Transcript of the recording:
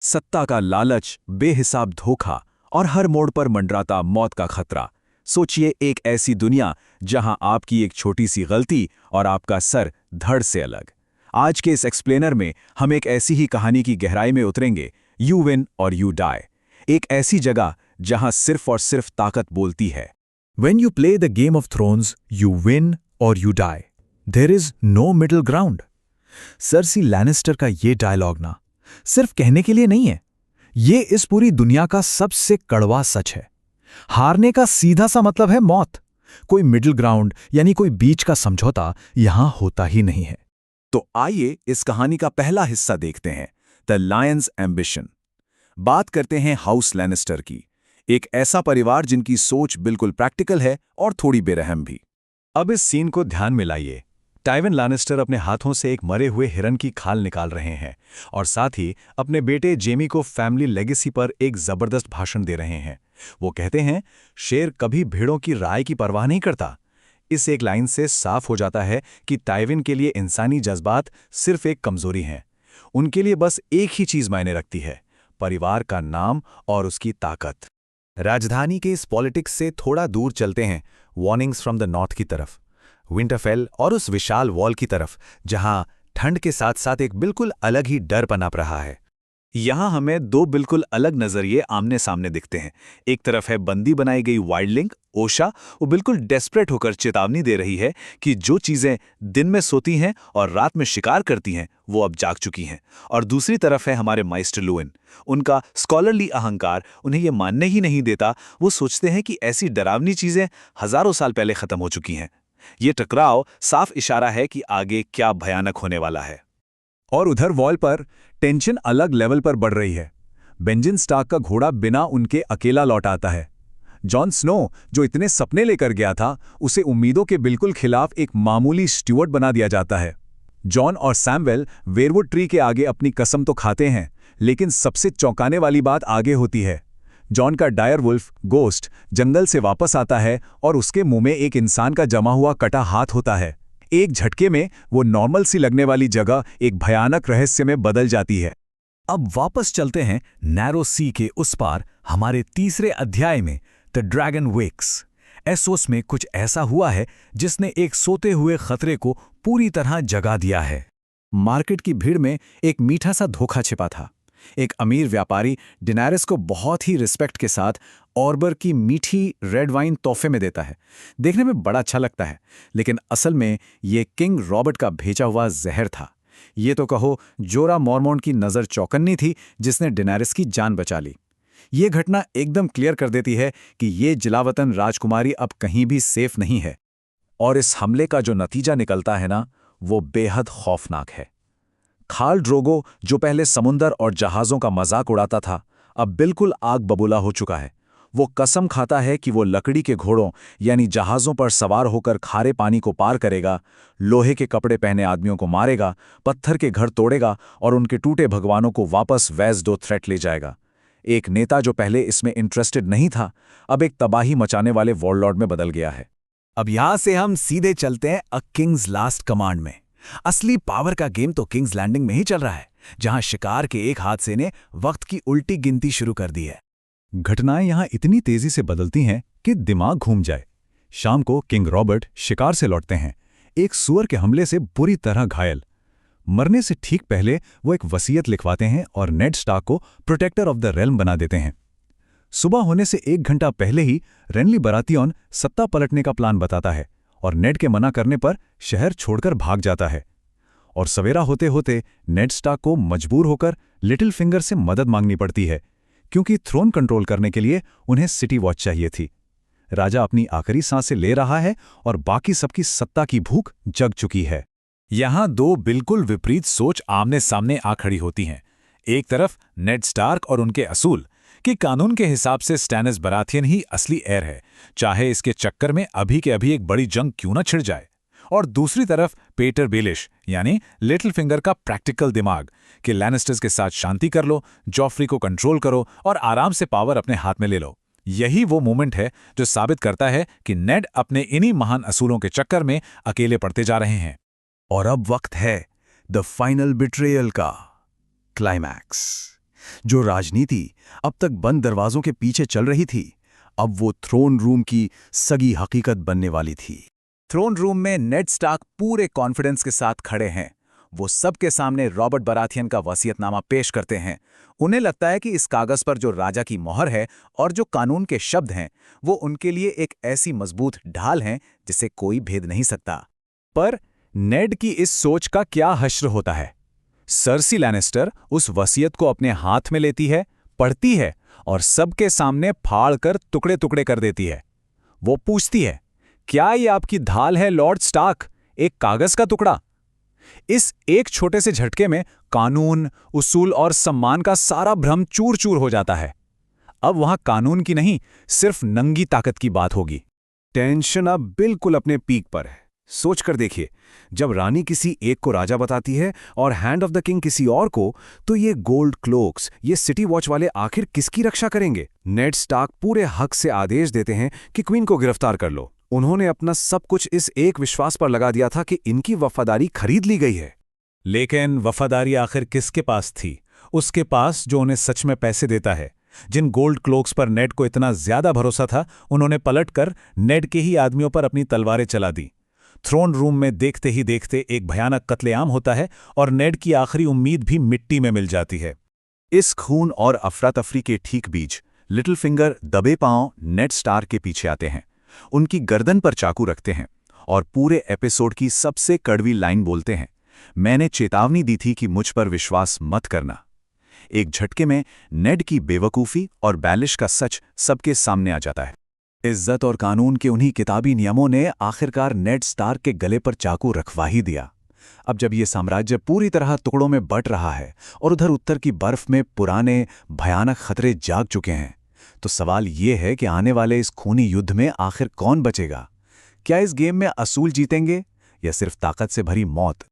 सत्ता का लालच, बेहिसाब धोखा और हर मोड़ पर मंडराता मौत का खतरा। सोचिए एक ऐसी दुनिया जहां आपकी एक छोटी सी गलती और आपका सर धड़ से अलग। आज के इस एक्सप्लेनर में हम एक ऐसी ही कहानी की गहराई में उतरेंगे, यू विन और यू डाई। एक ऐसी जगह जहां सिर्फ और सिर्फ ताकत बोलती है। When you play the Game of Thrones, you win or you die. There is no middle ground. Cersei Lannister का ये डायलॉग ना सिर्फ कहने के लिए नहीं है, ये इस पूरी दुनिया का सबसे कड़वा सच है। हारने का सीधा सा मतलब है मौत। कोई मिडिल ग्राउंड यानी कोई बीच का समझौता यहां होता ही नहीं है। तो आइए इस कहानी का पहला हिस्सा देखते हैं, द लायंस एम्बिशन। बात करते हैं हाउस लैनिस्टर की, एक ऐसा परिवार जिनकी सोच बिल्कुल प्रैक्टिकल है और थोड़ी बेरहम भी। अब इस सीन को ध्यान में लाइए। टाइवन लैनिस्टर अपने हाथों से एक मरे हुए हिरन की खाल निकाल रहे हैं और साथ ही अपने बेटे जेमी को फैमिली लेगेसी पर एक जबरदस्त भाषण दे रहे हैं। वो कहते हैं, शेर कभी भेड़ों की राय की परवाह नहीं करता। इस एक लाइन से साफ हो जाता है कि टाइवन के लिए इंसानी जज्बात सिर्फ एक कमजोरी हैं। उनके लिए बस एक ही चीज मायने रखती है, परिवार का नाम और उसकी ताकत। राजधानी के इस पॉलिटिक्स से थोड़ा दूर चलते हैं, वार्निंग्स फ्रॉम द नॉर्थ की तरफ, विंटरफेल और उस विशाल वॉल की तरफ, जहां ठंड के साथ साथ एक बिल्कुल अलग ही डर पनप रहा है। यहां हमें दो बिल्कुल अलग नजरिए आमने सामने दिखते हैं। एक तरफ है बंदी बनाई गई वाइल्डलिंग ओशा, वो बिल्कुल डेस्परेट होकर चेतावनी दे रही है कि जो चीजें दिन में सोती हैं और रात में शिकार करती हैं वो अब जाग चुकी हैं। और दूसरी तरफ है हमारे माइस्टर लुइन, उनका स्कॉलरली अहंकार उन्हें ये मानने ही नहीं देता। वो सोचते हैं कि ऐसी डरावनी चीजें हजारों साल पहले खत्म हो चुकी हैं। ये टकराव साफ इशारा है कि आगे क्या भयानक होने वाला है। और उधर वॉल पर टेंशन अलग लेवल पर बढ़ रही है। बेंजन स्टार्क का घोड़ा बिना उनके अकेला लौट आता है। जॉन स्नो, जो इतने सपने लेकर गया था, उसे उम्मीदों के बिल्कुल खिलाफ एक मामूली स्टुअर्ट बना दिया जाता है। जॉन और सैमुएल वेयरवुड ट्री के आगे अपनी कसम तो खाते हैं, लेकिन सबसे चौंकाने वाली बात आगे होती है। जॉन का डायर वुल्फ गोस्ट जंगल से वापस आता है और उसके मुंह में एक इंसान का जमा हुआ कटा हाथ होता है। एक झटके में वो नॉर्मल सी लगने वाली जगह एक भयानक रहस्य में बदल जाती है। अब वापस चलते हैं नैरो सी के उस पार, हमारे तीसरे अध्याय में, द ड्रैगन वेक्स। एसोस में कुछ ऐसा हुआ है जिसने एक सोते हुए खतरे को पूरी तरह जगा दिया है। मार्केट की भीड़ में एक मीठा सा धोखा छिपा था। एक अमीर व्यापारी डेनारिस को बहुत ही रिस्पेक्ट के साथ ऑर्बर की मीठी रेड वाइन तोहफे में देता है। देखने में बड़ा अच्छा लगता है, लेकिन असल में ये किंग रॉबर्ट का भेजा हुआ जहर था। ये तो कहो जोरा मॉर्मोंट की नज़र चौकन्नी थी जिसने डेनारिस की जान बचा ली। ये घटना एकदम क्लियर कर देती है कि ये जलावतन राजकुमारी अब कहीं भी सेफ नहीं है। और इस हमले का जो नतीजा निकलता है ना, वो बेहद खौफनाक है। खाल ड्रोगो, जो पहले समुंदर और जहाज़ों का मजाक उड़ाता था, अब बिल्कुल आग बबूला हो चुका है। वो कसम खाता है कि वो लकड़ी के घोड़ों यानी जहाज़ों पर सवार होकर खारे पानी को पार करेगा, लोहे के कपड़े पहने आदमियों को मारेगा, पत्थर के घर तोड़ेगा और उनके टूटे भगवानों को वापस वेस्ट डो थ्रेट ले जाएगा। एक नेता जो पहले इसमें इंटरेस्टेड नहीं था, अब एक तबाही मचाने वाले वॉरलॉर्ड में बदल गया है। अब यहां से हम सीधे चलते हैं अ किंग्स लास्ट कमांड में। असली पावर का गेम तो किंग्स लैंडिंग में ही चल रहा है, जहां शिकार के एक हादसे ने वक्त की उल्टी गिनती शुरू कर दी है। घटनाएं यहां इतनी तेजी से बदलती हैं कि दिमाग घूम जाए। शाम को किंग रॉबर्ट शिकार से लौटते हैं, एक सुअर के हमले से बुरी तरह घायल। मरने से ठीक पहले वो एक वसीयत लिखवाते हैं और नेड स्टार्क को प्रोटेक्टर ऑफ द रेल्म बना देते हैं। सुबह होने से 1 घंटा पहले ही रेनली बरातियन सत्ता पलटने का प्लान बताता है और नेड के मना करने पर शहर छोड़कर भाग जाता है। और सवेरा होते होते नेड स्टार्क को मजबूर होकर लिटिल फिंगर से मदद मांगनी पड़ती है, क्योंकि थ्रोन कंट्रोल करने के लिए उन्हें सिटी वॉच चाहिए थी। राजा अपनी आखिरी सांसें ले रहा है और बाकी सबकी सत्ता की भूख जग चुकी है। यहां दो बिल्कुल विपरीत सोच आमने सामने आ खड़ी होती हैं। एक तरफ नेड स्टार्क और उनके असूल कि कानून के हिसाब से स्टैनिस बराथियन ही असली हेir है, चाहे इसके चक्कर में अभी के अभी एक बड़ी जंग क्यों न छिड़ जाए। और दूसरी तरफ पीटर बेलिश यानी लिटिल फिंगर का प्रैक्टिकल दिमाग कि लैनिस्टर्स के साथ शांति कर लो, जॉफ्री को कंट्रोल करो और आराम से पावर अपने हाथ में ले लो। यही वो मोमेंट है जो साबित करता है कि नेड अपने इन्हीं महान असूलों के चक्कर में अकेले पड़ते जा रहे हैं। और अब वक्त है द फाइनल बिट्रेयल का, क्लाइमैक्स। जो राजनीति अब तक बंद दरवाजों के पीछे चल रही थी, अब वो थ्रोन रूम की सगी हकीकत बनने वाली थी। थ्रोन रूम में नेड स्टार्क पूरे कॉन्फिडेंस के साथ खड़े हैं। वो सबके सामने रॉबर्ट बराथियन का वसीयतनामा पेश करते हैं। उन्हें लगता है कि इस कागज पर जो राजा की मोहर है और जो कानून के शब्द हैं, वो उनके लिए एक ऐसी मजबूत ढाल हैं जिसे कोई भेद नहीं सकता। पर नेड की इस सोच का क्या हश्र होता है? सर्सी लैनिस्टर उस वसीयत को अपने हाथ में लेती है, पढ़ती है और सबके सामने फाड़ कर टुकड़े टुकड़े कर देती है। वो पूछती है, क्या ये आपकी ढाल है लॉर्ड स्टार्क, एक कागज का टुकड़ा? इस एक छोटे से झटके में कानून, उसूल और सम्मान का सारा भ्रम चूर चूर हो जाता है। अब वहां कानून की नहीं, सिर्फ नंगी ताकत की बात होगी। टेंशन अब बिल्कुल अपने पीक पर है। सोच कर देखिए, जब रानी किसी एक को राजा बताती है और हैंड ऑफ द किंग किसी और को, तो ये गोल्ड क्लोक्स, ये सिटी वॉच वाले आखिर किसकी रक्षा करेंगे? नेड स्टार्क पूरे हक से आदेश देते हैं कि क्वीन को गिरफ्तार कर लो। उन्होंने अपना सब कुछ इस एक विश्वास पर लगा दिया था कि इनकी वफादारी खरीद ली गई है। लेकिन वफादारी आखिर किसके पास थी? उसके पास जो उन्हें सच में पैसे देता है। जिन गोल्ड क्लोक्स पर नेड को इतना ज्यादा भरोसा था, उन्होंने पलटकर नेड के ही आदमियों पर अपनी तलवारें चला दी। थ्रोन रूम में देखते ही देखते एक भयानक कत्लेआम होता है और नेड की आखिरी उम्मीद भी मिट्टी में मिल जाती है। इस खून और अफरा तफरी के ठीक बीच लिटिल फिंगर दबे पांव नेड स्टार्क के पीछे आते हैं, उनकी गर्दन पर चाकू रखते हैं और पूरे एपिसोड की सबसे कड़वी लाइन बोलते हैं, मैंने चेतावनी दी थी कि मुझ पर विश्वास मत करना। एक झटके में नेड की बेवकूफ़ी और बैलिश का सच सबके सामने आ जाता है। इज्जत और कानून के उन्हीं किताबी नियमों ने आखिरकार नेड स्टार्क के गले पर चाकू रखवा ही दिया। अब जब ये साम्राज्य पूरी तरह टुकड़ों में बंट रहा है और उधर उत्तर की बर्फ में पुराने भयानक खतरे जाग चुके हैं, तो सवाल ये है कि आने वाले इस खूनी युद्ध में आखिर कौन बचेगा? क्या इस गेम में असूल जीतेंगे या सिर्फ ताकत से भरी मौत?